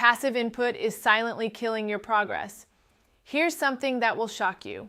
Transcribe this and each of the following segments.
passive input is silently killing your progress. Here's something that will shock you.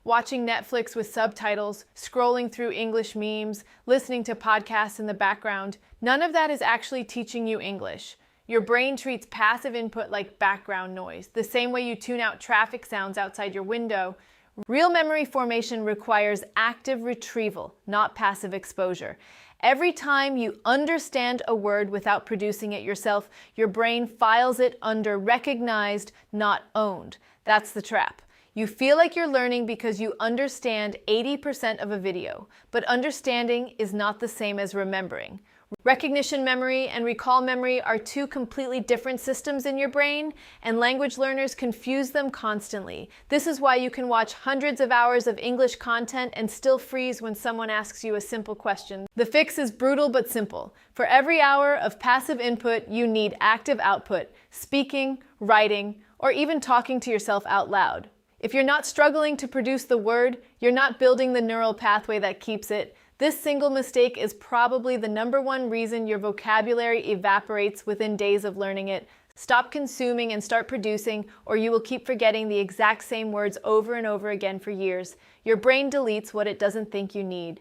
Watching Netflix with subtitles, scrolling through English memes, listening to podcasts in the background, none of that is actually teaching you English. Your brain treats passive input like background noise, the same way you tune out traffic sounds outside your window. Real memory formation requires active retrieval, not passive exposure. Every time you understand a word without producing it yourself, your brain files it under recognized, not owned. That's the trap. You feel like you're learning because you understand 80% of a video, but understanding is not the same as remembering. Recognition memory and recall memory are two completely different systems in your brain, and language learners confuse them constantly. This is why you can watch hundreds of hours of English content and still freeze when someone asks you a simple question. The fix is brutal but simple. For every hour of passive input, you need active output, speaking, writing, or even talking to yourself out loud. If you're not struggling to produce the word, you're not building the neural pathway that keeps it. This single mistake is probably the #1 reason your vocabulary evaporates within days of learning it. Stop consuming and start producing, or you will keep forgetting the exact same words over and over again for years. Your brain deletes what it doesn't think you need.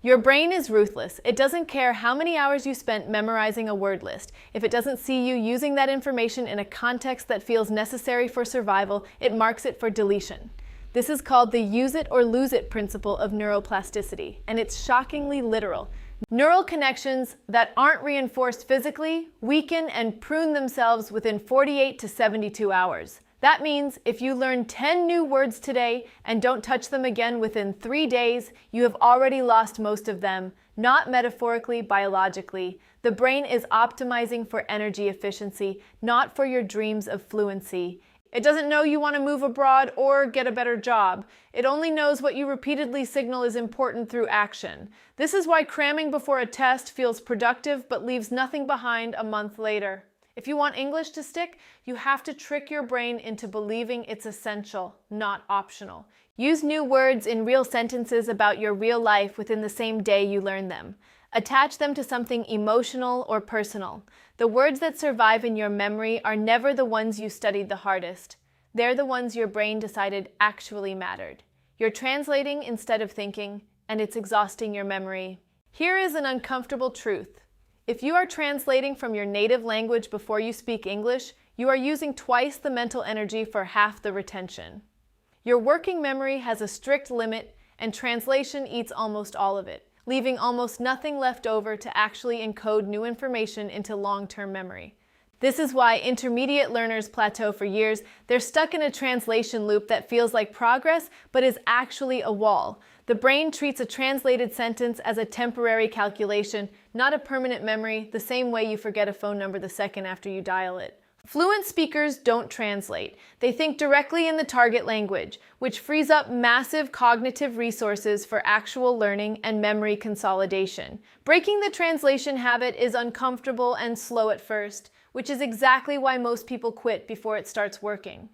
Your brain is ruthless. It doesn't care how many hours you spent memorizing a word list. If it doesn't see you using that information in a context that feels necessary for survival, it marks it for deletion. This is called the use it or lose it principle of neuroplasticity, and it's shockingly literal. Neural connections that aren't reinforced physically weaken and prune themselves within 48 to 72 hours. That means if you learn 10 new words today and don't touch them again within 3 days, you have already lost most of them, not metaphorically, biologically. The brain is optimizing for energy efficiency, not for your dreams of fluency. It doesn't know you want to move abroad or get a better job. It only knows what you repeatedly signal is important through action. This is why cramming before a test feels productive but leaves nothing behind a month later. If you want English to stick, you have to trick your brain into believing it's essential, not optional. Use new words in real sentences about your real life within the same day you learn them. Attach them to something emotional or personal. The words that survive in your memory are never the ones you studied the hardest. They're the ones your brain decided actually mattered. You're translating instead of thinking, and it's exhausting your memory. Here is an uncomfortable truth. If you are translating from your native language before you speak English, you are using twice the mental energy for half the retention. Your working memory has a strict limit, and translation eats almost all of it, leaving almost nothing left over to actually encode new information into long-term memory. This is why intermediate learners plateau for years. They're stuck in a translation loop that feels like progress, but is actually a wall. The brain treats a translated sentence as a temporary calculation, not a permanent memory, the same way you forget a phone number the second after you dial it. Fluent speakers don't translate. They think directly in the target language, which frees up massive cognitive resources for actual learning and memory consolidation. Breaking the translation habit is uncomfortable and slow at first, which is exactly why most people quit before it starts working.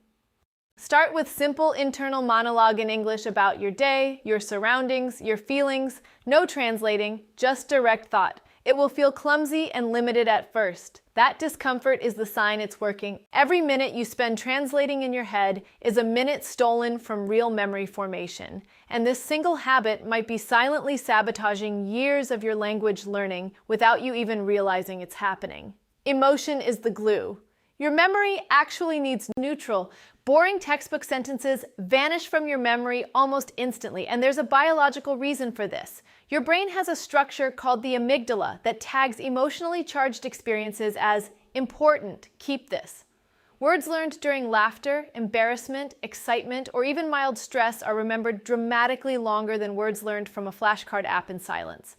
Start with simple internal monologue in English about your day, your surroundings, your feelings. No translating, just direct thought. It will feel clumsy and limited at first. That discomfort is the sign it's working. Every minute you spend translating in your head is a minute stolen from real memory formation. And this single habit might be silently sabotaging years of your language learning without you even realizing it's happening. Emotion is the glue. Your memory actually needs neutral. Boring textbook sentences vanish from your memory almost instantly, and there's a biological reason for this. Your brain has a structure called the amygdala that tags emotionally charged experiences as important. Keep this. Words learned during laughter, embarrassment, excitement, or even mild stress are remembered dramatically longer than words learned from a flashcard app in silence.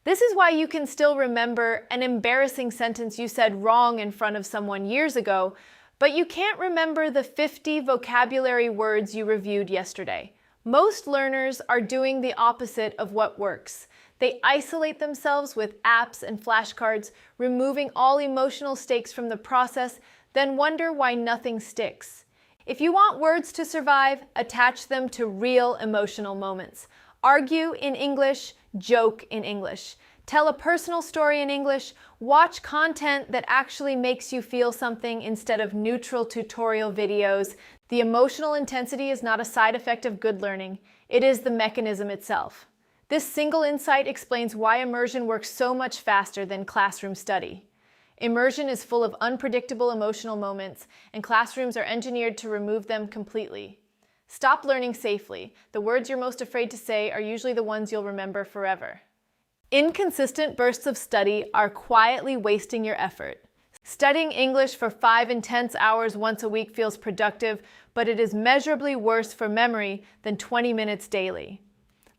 This is why you can still remember an embarrassing sentence you said wrong in front of someone years ago, but you can't remember the 50 vocabulary words you reviewed yesterday. Most learners are doing the opposite of what works. They isolate themselves with apps and flashcards, removing all emotional stakes from the process, then wonder why nothing sticks. If you want words to survive, attach them to real emotional moments. Argue in English, joke in English. Tell a personal story in English. Watch content that actually makes you feel something instead of neutral tutorial videos. The emotional intensity is not a side effect of good learning. It is the mechanism itself. This single insight explains why immersion works so much faster than classroom study. Immersion is full of unpredictable emotional moments, and classrooms are engineered to remove them completely. Stop learning safely. The words you're most afraid to say are usually the ones you'll remember forever. Inconsistent bursts of study are quietly wasting your effort. Studying English for 5 intense hours once a week feels productive, but it is measurably worse for memory than 20 minutes daily.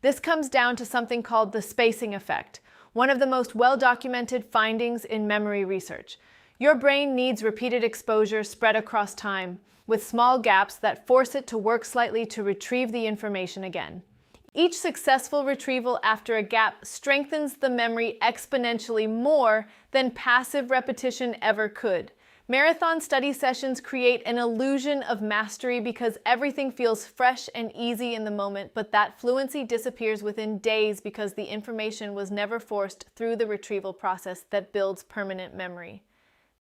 This comes down to something called the spacing effect, one of the most well-documented findings in memory research. Your brain needs repeated exposure spread across time, with small gaps that force it to work slightly to retrieve the information again. Each successful retrieval after a gap strengthens the memory exponentially more than passive repetition ever could. Marathon study sessions create an illusion of mastery because everything feels fresh and easy in the moment, but that fluency disappears within days because the information was never forced through the retrieval process that builds permanent memory.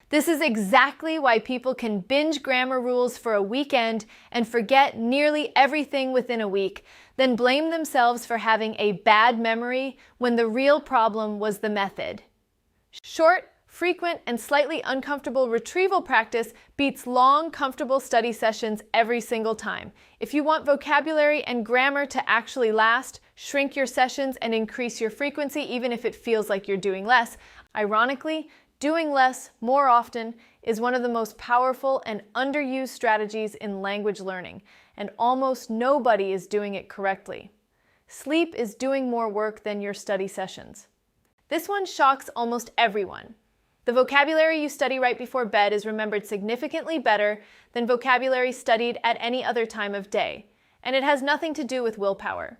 This is exactly why people can binge grammar rules for a weekend and forget nearly everything within a week, then blame themselves for having a bad memory when the real problem was the method. Short, frequent, and slightly uncomfortable retrieval practice beats long, comfortable study sessions every single time. If you want vocabulary and grammar to actually last, shrink your sessions and increase your frequency even if it feels like you're doing less. Ironically, doing less more often is one of the most powerful and underused strategies in language learning, and almost nobody is doing it correctly. Sleep is doing more work than your study sessions. This one shocks almost everyone. The vocabulary you study right before bed is remembered significantly better than vocabulary studied at any other time of day, and it has nothing to do with willpower.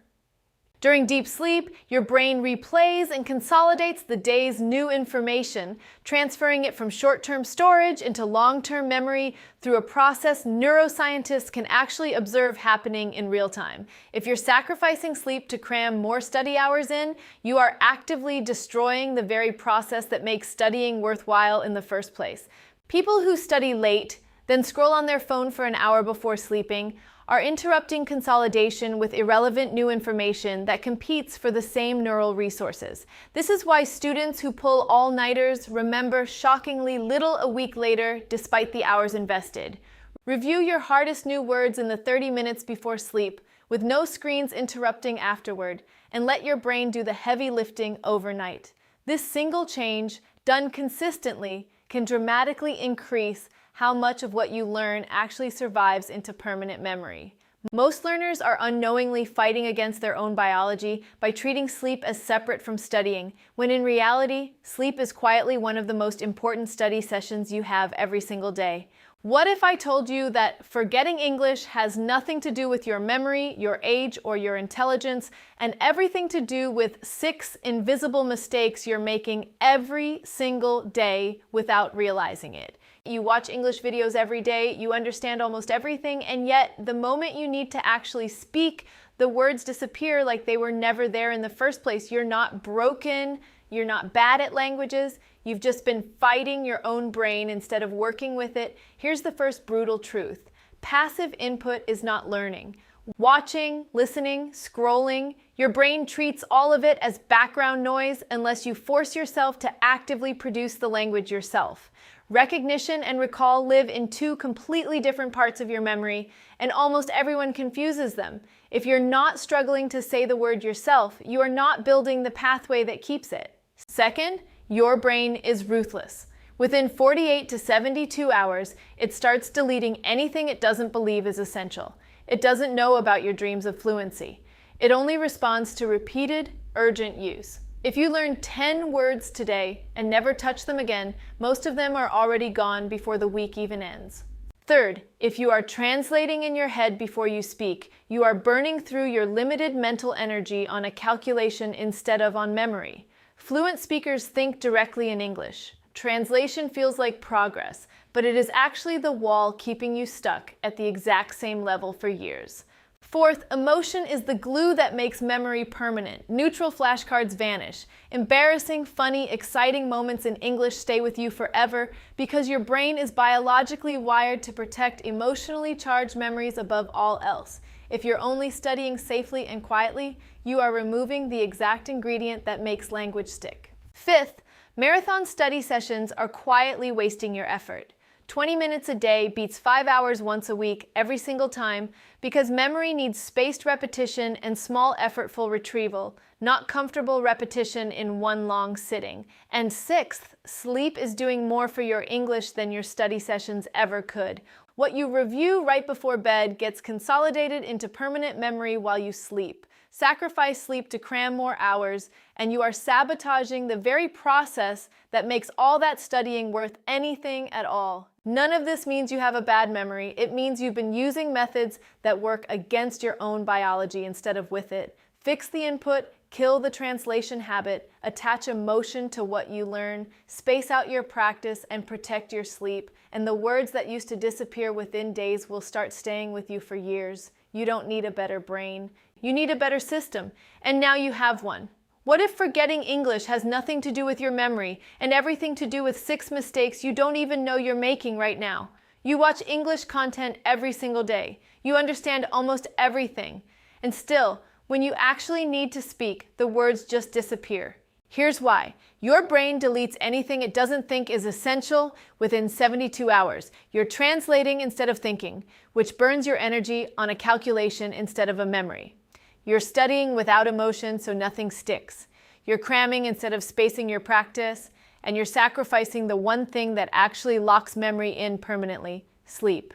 During deep sleep, your brain replays and consolidates the day's new information, transferring it from short-term storage into long-term memory through a process neuroscientists can actually observe happening in real time. If you're sacrificing sleep to cram more study hours in, you are actively destroying the very process that makes studying worthwhile in the first place. People who study late, then scroll on their phone for an hour before sleeping, are interrupting consolidation with irrelevant new information that competes for the same neural resources. This is why students who pull all-nighters remember shockingly little a week later despite the hours invested. Review your hardest new words in the 30 minutes before sleep, with no screens interrupting afterward, and let your brain do the heavy lifting overnight. This single change, done consistently, can dramatically increase how much of what you learn actually survives into permanent memory. Most learners are unknowingly fighting against their own biology by treating sleep as separate from studying, when in reality, sleep is quietly one of the most important study sessions you have every single day. What if I told you that forgetting English has nothing to do with your memory, your age, or your intelligence, and everything to do with 6 invisible mistakes you're making every single day without realizing it? You watch English videos every day, you understand almost everything, and yet the moment you need to actually speak, the words disappear like they were never there in the first place. You're not broken, you're not bad at languages, you've just been fighting your own brain instead of working with it. Here's the first brutal truth. Passive input is not learning. Watching, listening, scrolling, your brain treats all of it as background noise unless you force yourself to actively produce the language yourself. Recognition and recall live in 2 completely different parts of your memory, and almost everyone confuses them. If you're not struggling to say the word yourself, you are not building the pathway that keeps it. Second, your brain is ruthless. Within 48 to 72 hours, it starts deleting anything it doesn't believe is essential. It doesn't know about your dreams of fluency. It only responds to repeated, urgent use. If you learn 10 words today and never touch them again, most of them are already gone before the week even ends. Third, if you are translating in your head before you speak, you are burning through your limited mental energy on a calculation instead of on memory. Fluent speakers think directly in English. Translation feels like progress, but it is actually the wall keeping you stuck at the exact same level for years. Fourth, emotion is the glue that makes memory permanent. Neutral flashcards vanish. Embarrassing, funny, exciting moments in English stay with you forever because your brain is biologically wired to protect emotionally charged memories above all else. If you're only studying safely and quietly, you are removing the exact ingredient that makes language stick. Fifth, marathon study sessions are quietly wasting your effort. 20 minutes a day beats 5 hours once a week every single time because memory needs spaced repetition and small effortful retrieval, not comfortable repetition in one long sitting. And sixth, sleep is doing more for your English than your study sessions ever could. What you review right before bed gets consolidated into permanent memory while you sleep. Sacrifice sleep to cram more hours, and you are sabotaging the very process that makes all that studying worth anything at all. None of this means you have a bad memory. It means you've been using methods that work against your own biology instead of with it. Fix the input, kill the translation habit, attach emotion to what you learn, space out your practice, and protect your sleep, and the words that used to disappear within days will start staying with you for years. You don't need a better brain. You need a better system, and now you have one. What if forgetting English has nothing to do with your memory and everything to do with 6 mistakes you don't even know you're making right now? You watch English content every single day. You understand almost everything. And still, when you actually need to speak, the words just disappear. Here's why. Your brain deletes anything it doesn't think is essential within 72 hours. You're translating instead of thinking, which burns your energy on a calculation instead of a memory. You're studying without emotion, so nothing sticks. You're cramming instead of spacing your practice, and you're sacrificing the one thing that actually locks memory in permanently: sleep.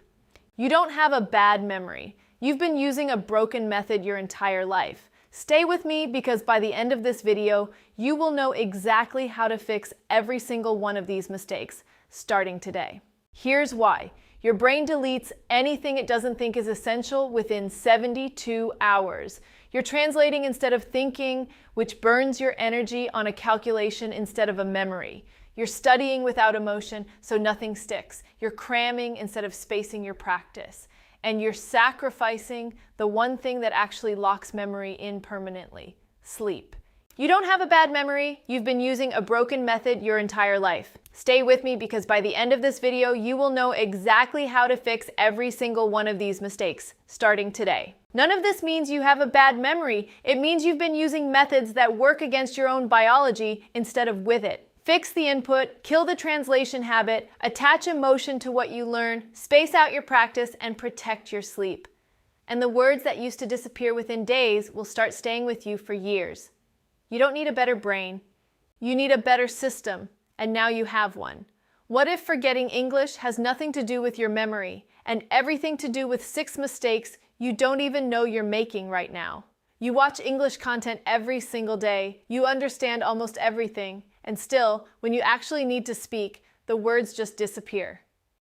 You don't have a bad memory. You've been using a broken method your entire life. Stay with me because by the end of this video, you will know exactly how to fix every single one of these mistakes, starting today. Here's why. Your brain deletes anything it doesn't think is essential within 72 hours. You're translating instead of thinking, which burns your energy on a calculation instead of a memory. You're studying without emotion, so nothing sticks. You're cramming instead of spacing your practice. And you're sacrificing the one thing that actually locks memory in permanently: sleep. You don't have a bad memory. You've been using a broken method your entire life. Stay with me because by the end of this video, you will know exactly how to fix every single one of these mistakes, starting today. None of this means you have a bad memory. It means you've been using methods that work against your own biology instead of with it. Fix the input, kill the translation habit, attach emotion to what you learn, space out your practice, and protect your sleep. And the words that used to disappear within days will start staying with you for years. You don't need a better brain. You need a better system, and now you have one. What if forgetting English has nothing to do with your memory and everything to do with 6 mistakes you don't even know you're making right now? You watch English content every single day. You understand almost everything, and still, when you actually need to speak, the words just disappear.